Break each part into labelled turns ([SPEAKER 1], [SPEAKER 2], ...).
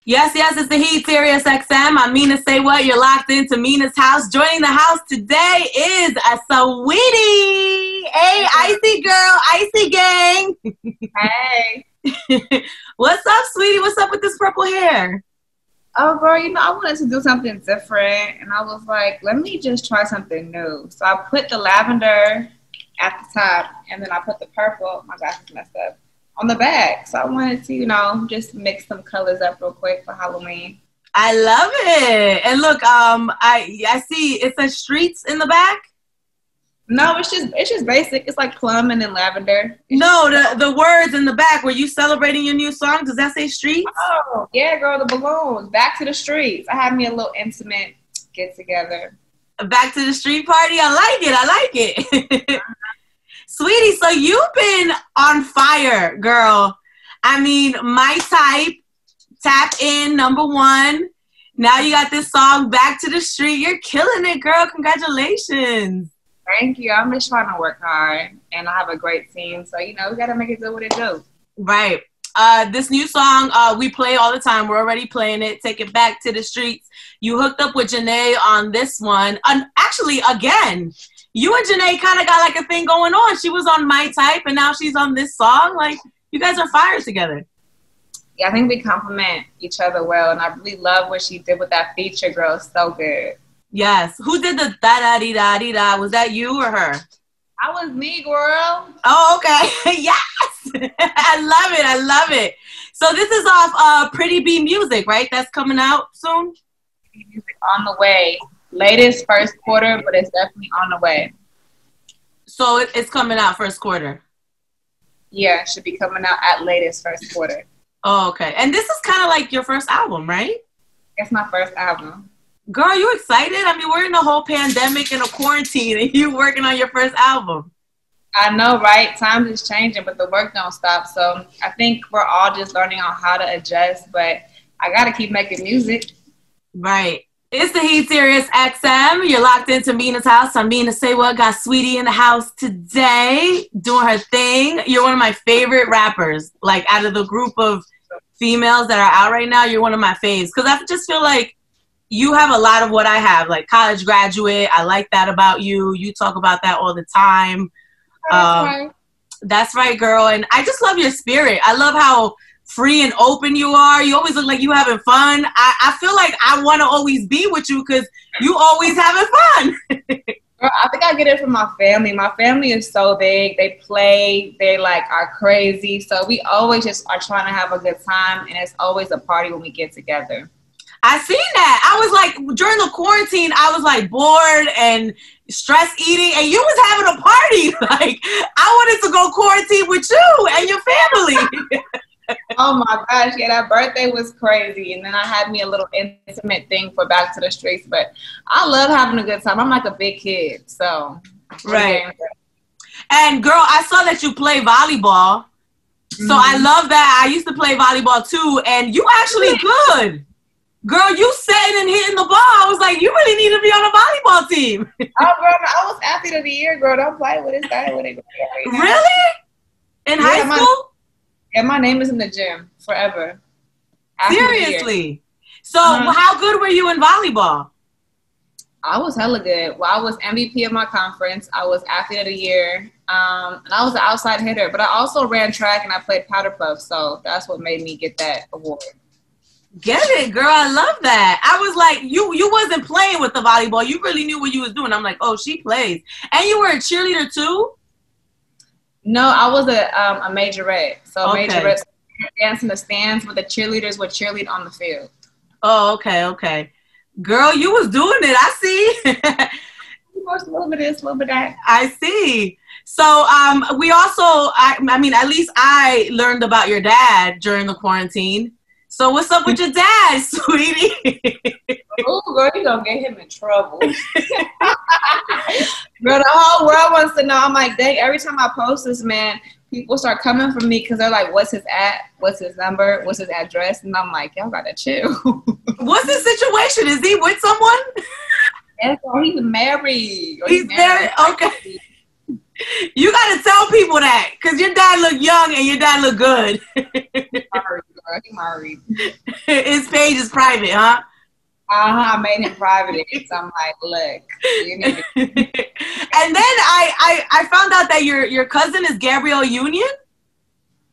[SPEAKER 1] Yes, yes, it's the Heat, SiriusXM. I'm Mina SayWhat. You're locked into Mina's house. Joining the house today is a Saweetie. Hey, Icy girl, Icy gang.
[SPEAKER 2] Hey.
[SPEAKER 1] What's up, sweetie? What's up with this purple hair?
[SPEAKER 2] Oh, girl, I wanted to do something different, and I was like, let me just try something new. So I put the lavender at the top, and then I put the purple, my glasses messed up, on the back. So I wanted to, just mix some colors up real quick for Halloween.
[SPEAKER 1] I love it. And look, I see it says streets in the back.
[SPEAKER 2] No, it's just basic. It's like plum and then lavender.
[SPEAKER 1] No, the words in the back. Were you celebrating your new song? Does that say streets?
[SPEAKER 2] Oh, yeah, girl, the balloons. Back to the streets. I had me a little intimate get together.
[SPEAKER 1] Back to the street party. I like it. Sweetie, so you've been on fire, girl. I mean, my type, tap in, #1. Now you got this song, Back to the Street. You're killing it, girl. Congratulations.
[SPEAKER 2] Thank you. I'm just trying to work hard, and I have a great team. So, we got to make it do what it do.
[SPEAKER 1] Right. This new song, we play all the time. We're already playing it. Take it back to the streets. You hooked up with Janae on this one. Actually, again, you and Janae kind of got like a thing going on. She was on My Type, and now she's on this song. Like, you guys are fire together.
[SPEAKER 2] Yeah, I think we complement each other well, and I really love what she did with that feature, girl. So good. Yes.
[SPEAKER 1] Who did the da-da-dee-da-dee-da? Was that you or her?
[SPEAKER 2] That was me, girl.
[SPEAKER 1] Oh, okay. Yes. I love it. So this is off Pretty B Music, right? That's coming out soon?
[SPEAKER 2] Pretty Music on the way. Latest first quarter, but it's definitely on the way.
[SPEAKER 1] So it's coming out first quarter?
[SPEAKER 2] Yeah, it should be coming out at latest first quarter.
[SPEAKER 1] Oh, okay. And this is kind of like your first album, right?
[SPEAKER 2] It's my first album.
[SPEAKER 1] Girl, you excited? I mean, we're in a whole pandemic and a quarantine, and you working on your first album.
[SPEAKER 2] I know, right? Times is changing, but the work don't stop. So I think we're all just learning on how to adjust, but I got to keep making music.
[SPEAKER 1] Right. It's the Heat, SiriusXM. You're locked into Mina's house. I'm Mina SayWhat. Got Saweetie in the house today doing her thing. You're one of my favorite rappers. Like, out of the group of females that are out right now, you're one of my faves. Because I just feel like you have a lot of what I have, like college graduate. I like that about you. You talk about that all the time. That's right, girl. And I just love your spirit. I love how free and open you are. You always look like you having fun. I feel like I want to always be with you because you always having fun.
[SPEAKER 2] Girl, I think I get it from my family. My family is so big. They play. They are crazy. So we always just are trying to have a good time. And it's always a party when we get together.
[SPEAKER 1] I seen that. I was like, during the quarantine, I was like bored and stress eating, and you was having a party. Like, I wanted to go quarantine with you and your family.
[SPEAKER 2] Oh my gosh, yeah, that birthday was crazy. And then I had me a little intimate thing for Back to the Streets. But I love having a good time. I'm like a big kid, so.
[SPEAKER 1] Right. And girl, I saw that you play volleyball. So I love that. I used to play volleyball too, and you actually good. Girl, you setting and hitting the ball. I was like, you really need to be on a volleyball team.
[SPEAKER 2] Oh, girl, I was athlete of the year, girl. Don't play with it.
[SPEAKER 1] Really? In high school?
[SPEAKER 2] My name is in the gym forever.
[SPEAKER 1] Seriously? So how good were you in volleyball?
[SPEAKER 2] I was hella good. Well, I was MVP of my conference. I was athlete of the year. And I was an outside hitter. But I also ran track and I played powder puff. So that's what made me get that award.
[SPEAKER 1] Get it, girl. I love that. I was like, you wasn't playing with the volleyball. You really knew what you was doing. I'm like, oh, she plays. And you were a cheerleader too?
[SPEAKER 2] No, I was a majorette. So majorette dance in the stands, but the cheerleaders would cheerlead on the field. Oh, okay.
[SPEAKER 1] Girl, you was doing it. I see.
[SPEAKER 2] A little bit of this, a little bit of that.
[SPEAKER 1] I see. So we also, I mean, at least I learned about your dad during the quarantine. So what's up with your dad, sweetie?
[SPEAKER 2] Oh, girl, you gonna get him in trouble. Girl, the whole world wants to know. I'm like, dang, every time I post this, man, people start coming for me because they're like, what's his what's his number, what's his address? And I'm like, y'all gotta chill.
[SPEAKER 1] What's the situation? Is he with someone?
[SPEAKER 2] Yeah, so he's married.
[SPEAKER 1] He's married? Okay. You gotta tell people that because your dad look young and your dad look good.
[SPEAKER 2] girl. He might read.
[SPEAKER 1] His page is private, huh?
[SPEAKER 2] I made him private. So I'm like, look. You need to-
[SPEAKER 1] And then I found out that your cousin is Gabrielle Union.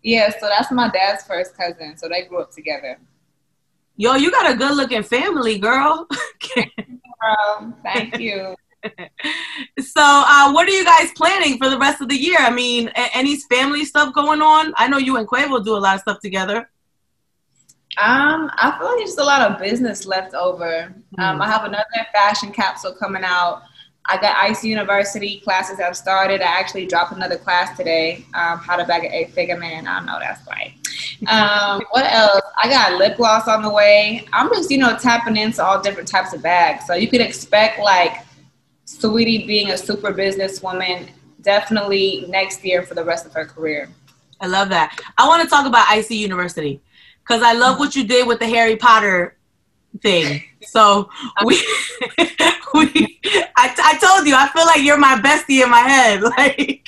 [SPEAKER 2] Yeah, so that's my dad's first cousin. So they grew up together.
[SPEAKER 1] Yo, you got a good looking family, girl.
[SPEAKER 2] Thank you.
[SPEAKER 1] So, what are you guys planning for the rest of the year? I mean, any family stuff going on? I know you and Quavo do a lot of stuff together.
[SPEAKER 2] I feel like there's just a lot of business left over. I have another fashion capsule coming out. I got ICE University classes have started. I actually dropped another class today. How to bag an 8-figure man. I know that's right. What else? I got lip gloss on the way. I'm just, tapping into all different types of bags. So you could expect like Saweetie being a super businesswoman definitely next year for the rest of her career.
[SPEAKER 1] I love that. I want to talk about ICE University because I love what you did with the Harry Potter thing. So I told you, I feel like you're my bestie in my head. Like,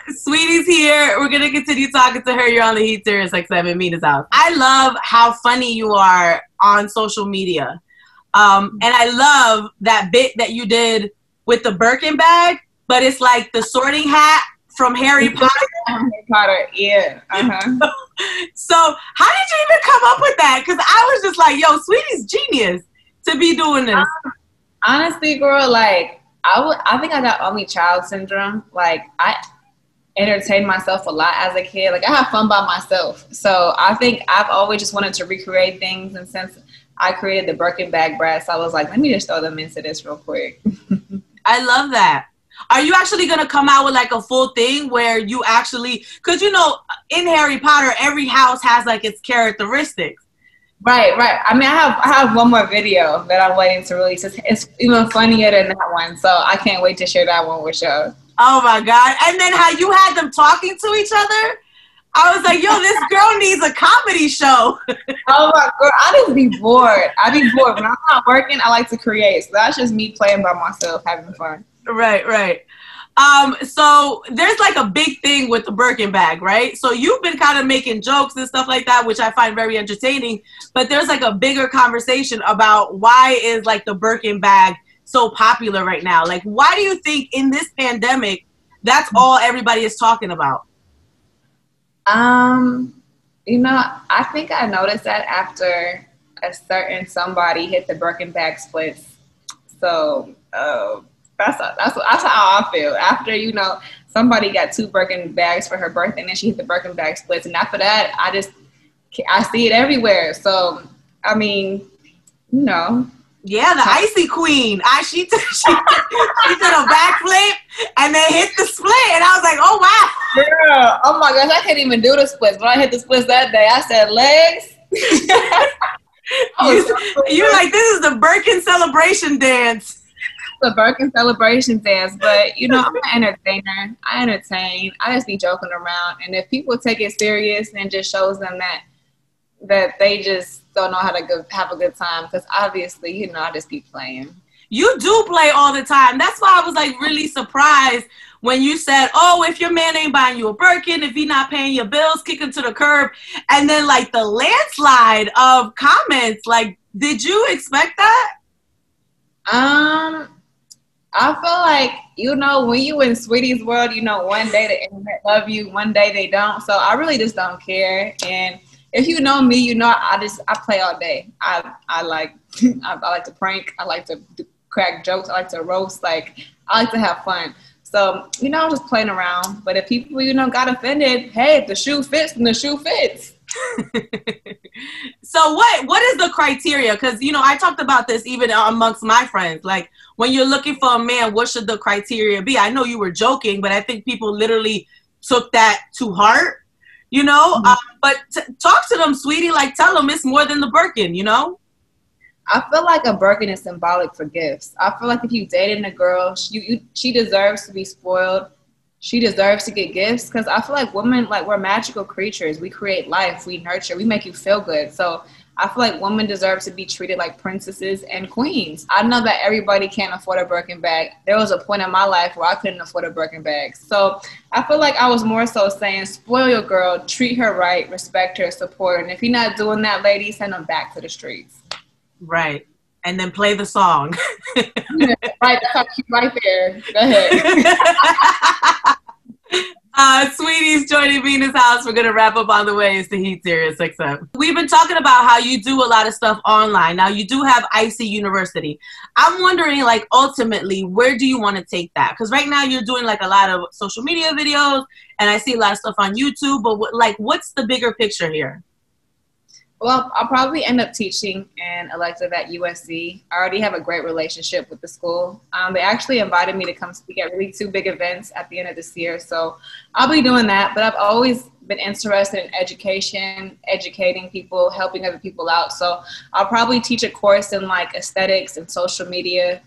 [SPEAKER 1] Sweetie's here. We're gonna continue talking to her. You're on the Heat SiriusXM in Mina's house. I love how funny you are on social media, and I love that bit that you did with the Birkin bag, but it's like the Sorting Hat from Harry Potter.
[SPEAKER 2] Harry Potter, yeah.
[SPEAKER 1] So how did you even come up with that? Because I was just like, yo, Sweetie's genius to be doing this.
[SPEAKER 2] Honestly, girl, like I think I got only child syndrome. Like I entertained myself a lot as a kid. Like I have fun by myself. So I think I've always just wanted to recreate things. And since I created the Birkin bag brats, I was like, let me just throw them into this real quick.
[SPEAKER 1] I love that. Are you actually going to come out with like a full thing where you actually, because in Harry Potter, every house has like its characteristics.
[SPEAKER 2] Right. I mean, I have one more video that I'm waiting to release. It's even funnier than that one. So I can't wait to share that one with y'all.
[SPEAKER 1] Oh my God. And then how you had them talking to each other. I was like, yo, this girl needs a comedy show.
[SPEAKER 2] Oh my God. I just be bored. When I'm not working, I like to create. So that's just me playing by myself, having fun.
[SPEAKER 1] Right. So there's like a big thing with the Birkin bag, right? So you've been kind of making jokes and stuff like that, which I find very entertaining, but there's like a bigger conversation about why is like the Birkin bag so popular right now? Like, why do you think in this pandemic, that's all everybody is talking about?
[SPEAKER 2] I think I noticed that after a certain somebody hit the Birkin bag splits. So, That's how I feel. After, somebody got 2 Birkin bags for her birthday and then she hit the Birkin bag splits. And after that, I see it everywhere. So, I mean,
[SPEAKER 1] Yeah, the icy queen. She did a backflip and then hit the split. And I was like, oh, wow.
[SPEAKER 2] Girl, oh my gosh, I can't even do the splits. When I hit the splits that day, I said legs.
[SPEAKER 1] You're like, this is the Birkin celebration dance.
[SPEAKER 2] The Birkin celebration dance, but I'm an entertainer. I entertain. I just be joking around, and if people take it serious, then just shows them that they just don't know how to have a good time. Because obviously, I just be playing.
[SPEAKER 1] You do play all the time. That's why I was like really surprised when you said, "Oh, if your man ain't buying you a Birkin, if he not paying your bills, kick him to the curb," and then like the landslide of comments. Like, did you expect that?
[SPEAKER 2] I feel like, when you in Sweetie's world, one day the internet love you, one day they don't. So I really just don't care. And if you know me, I play all day. I like to prank. I like to crack jokes. I like to roast. I like to have fun. So, I'm just playing around. But if people, got offended, hey, if the shoe fits, then the shoe fits.
[SPEAKER 1] So what is the criteria? Because I talked about this even amongst my friends. Like, when you're looking for a man, what should the criteria be? I know you were joking, but I think people literally took that to heart. But talk to them, sweetie. Like, tell them it's more than the Birkin.
[SPEAKER 2] I feel like a Birkin is symbolic for gifts. I feel like if you dated a girl, she deserves to be spoiled. she deserves to get gifts, because I feel like women, like, we're magical creatures. We create life, we nurture, we make you feel good. So I feel like women deserve to be treated like princesses and queens. I know that everybody can't afford a Birkin bag. There was a point in my life where I couldn't afford a Birkin bag. So I feel like I was more so saying, spoil your girl, treat her right, respect her, support her. And if you're not doing that, ladies, send them back to the streets.
[SPEAKER 1] Right. And then play the song.
[SPEAKER 2] Yeah, right, that's how cute right there. Go ahead.
[SPEAKER 1] Sweetie's joining me in this house. We're going to wrap up on the way. It's the Heat SiriusXM. We've been talking about how you do a lot of stuff online. Now, you do have Icy University. I'm wondering, like, ultimately, where do you want to take that? Because right now you're doing, like, a lot of social media videos, and I see a lot of stuff on YouTube. But, what's the bigger picture here?
[SPEAKER 2] Well, I'll probably end up teaching an elective at USC. I already have a great relationship with the school. They actually invited me to come speak at really 2 big events at the end of this year. So I'll be doing that. But I've always been interested in education, educating people, helping other people out. So I'll probably teach a course in like aesthetics and social media,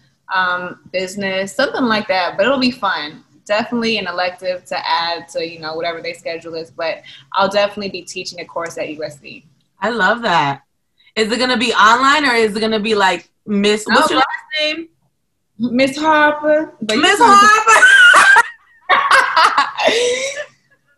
[SPEAKER 2] business, something like that. But it'll be fun. Definitely an elective to add to, you know, whatever their schedule is. But I'll definitely be teaching a course at USC.
[SPEAKER 1] I love that. Is it going to be online, or is it going to be like Miss, what's your last name?
[SPEAKER 2] Miss Harper.
[SPEAKER 1] Miss Harper.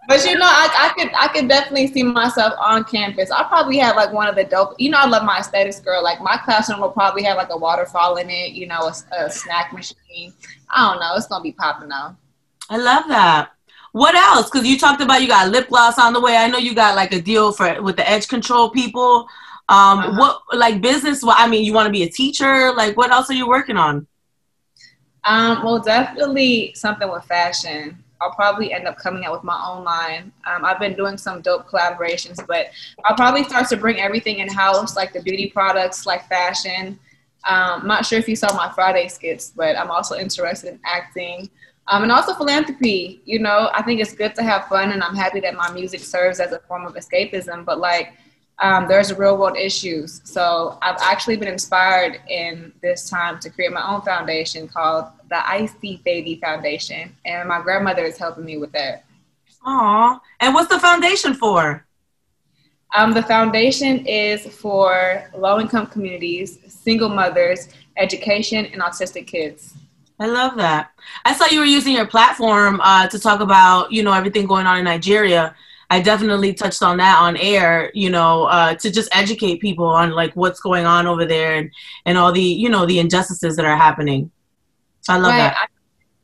[SPEAKER 2] But you know, I could definitely see myself on campus. I'll probably have like one of the dope, you know, I love my aesthetics girl. Like my classroom will probably have like a waterfall in it, you know, a snack machine. I don't know. It's going to be popping though.
[SPEAKER 1] I love that. What else? Because you talked about you got lip gloss on the way. I know you got like a deal with the edge control people. What, like, business? Well, I mean, you want to be a teacher? Like, what else are you working on?
[SPEAKER 2] Well, definitely something with fashion. I'll probably end up coming out with my own line. I've been doing some dope collaborations, but I'll probably start to bring everything in-house, like the beauty products, like fashion. I'm not sure if you saw my Friday skits, but I'm also interested in acting. And also philanthropy. You know, I think it's good to have fun, and I'm happy that my music serves as a form of escapism, but like, there's real world issues. So I've actually been inspired in this time to create my own foundation called the Icy Baby Foundation. And my grandmother is helping me with that.
[SPEAKER 1] Aw. And what's the foundation for?
[SPEAKER 2] The foundation is for low-income communities, single mothers, education, and autistic kids.
[SPEAKER 1] I love that. I saw you were using your platform to talk about, you know, everything going on in Nigeria. I definitely touched on that on air, you know, to just educate people on like what's going on over there and all the, you know, the injustices that are happening. I love that.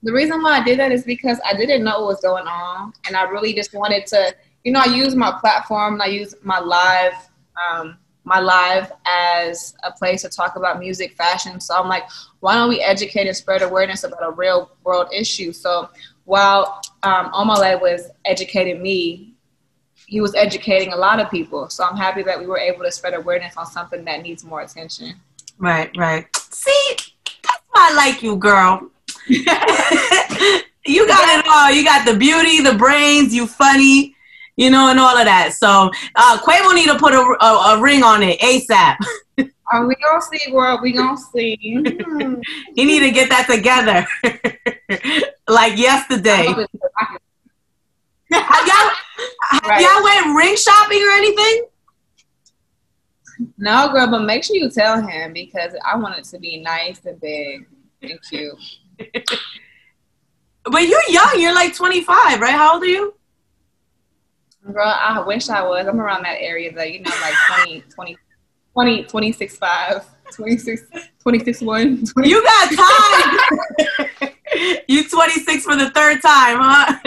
[SPEAKER 2] The reason why I did that is because I didn't know what was going on. And I really just wanted to, you know, I use my platform and I use my live as a place to talk about music, fashion. So I'm like, why don't we educate and spread awareness about a real world issue? So while Omale was educating me, he was educating a lot of people. So I'm happy that we were able to spread awareness on something that needs more attention.
[SPEAKER 1] Right, right. See, that's why I like you, girl. You got it all. You got the beauty, the brains, you funny, you know, and all of that. So Quavo need to put a ring on it ASAP.
[SPEAKER 2] Are we gonna see, world? We gonna see.
[SPEAKER 1] You need to get that together, like yesterday. Have y'all went ring shopping or anything?
[SPEAKER 2] No, girl, but make sure you tell him because I want it to be nice and big and cute.
[SPEAKER 1] But you're young. You're like 25, right? How old are you?
[SPEAKER 2] Girl, I wish I was. I'm around that area though. You know, like 26, 5, 26, 26, 1. 20.
[SPEAKER 1] You got time. You 26 for the third time, huh?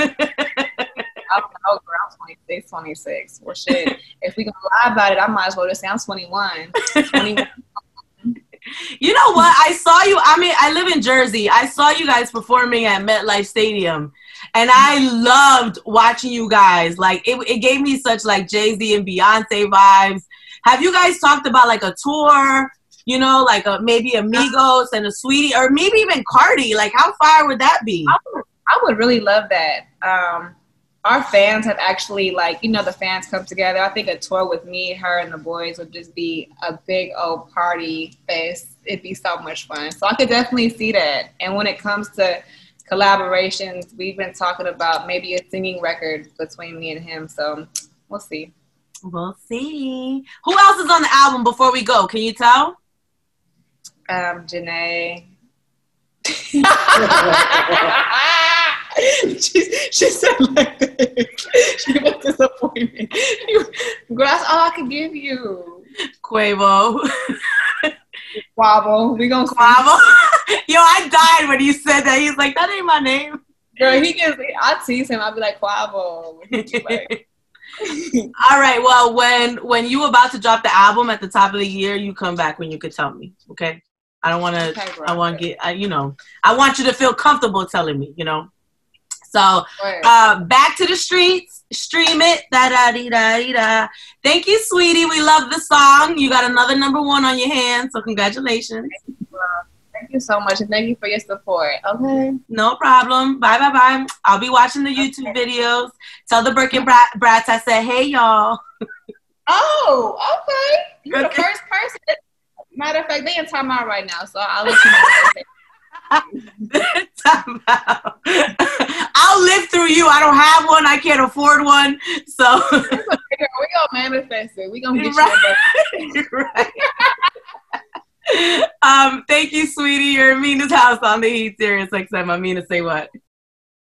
[SPEAKER 2] I don't know, girl. I'm 26. Well, shit. If we gonna lie about it, I might as well just say I'm 21. 21.
[SPEAKER 1] You know what? I saw you. I mean, I live in Jersey. I saw you guys performing at MetLife Stadium, and I loved watching you guys. Like, it gave me such like Jay-Z and Beyonce vibes. Have you guys talked about like a tour? You know, like maybe Amigos and a Saweetie, or maybe even Cardi? Like, how fire would that be?
[SPEAKER 2] I would really love that. Our fans have actually, like, you know, the fans come together. I think a tour with me, her, and the boys would just be a big old party fest. It'd be so much fun. So I could definitely see that. And when it comes to collaborations. We've been talking about maybe a singing record between me and him. So we'll see.
[SPEAKER 1] We'll see. Who else is on the album before we go? Can you tell?
[SPEAKER 2] Janae. she said like that. She was disappointed. Girl, that's all I could give you.
[SPEAKER 1] Quavo.
[SPEAKER 2] Quavo. We gonna
[SPEAKER 1] Quavo. Yo, I died when you said that. He's like, that ain't my name.
[SPEAKER 2] Girl, I tease him. I'll be like, Quavo. Like,
[SPEAKER 1] all right. Well, when you about to drop the album at the top of the year, you come back when you could tell me. Okay. I don't want to. Okay, I want to get. I want you to feel comfortable telling me. So, back to the streets. Stream it. Da da dee da dee da. Thank you, sweetie. We love the song. You got another #1 on your hands. So congratulations.
[SPEAKER 2] Thank you so much, and thank you for your support. Okay.
[SPEAKER 1] No problem. Bye, bye, bye. I'll be watching the YouTube videos. Tell the Birkin brats I said, hey, y'all.
[SPEAKER 2] Oh, okay. You're the first person. Matter of fact, they in timeout right now, so I'll let you know.
[SPEAKER 1] I'll live through you. I don't have one. I can't afford one. So
[SPEAKER 2] we're gonna manifest it. We're gonna get you
[SPEAKER 1] right. Thank you, sweetie. You're in Mina's house on the Heat SiriusXM. I'm Mina Say What.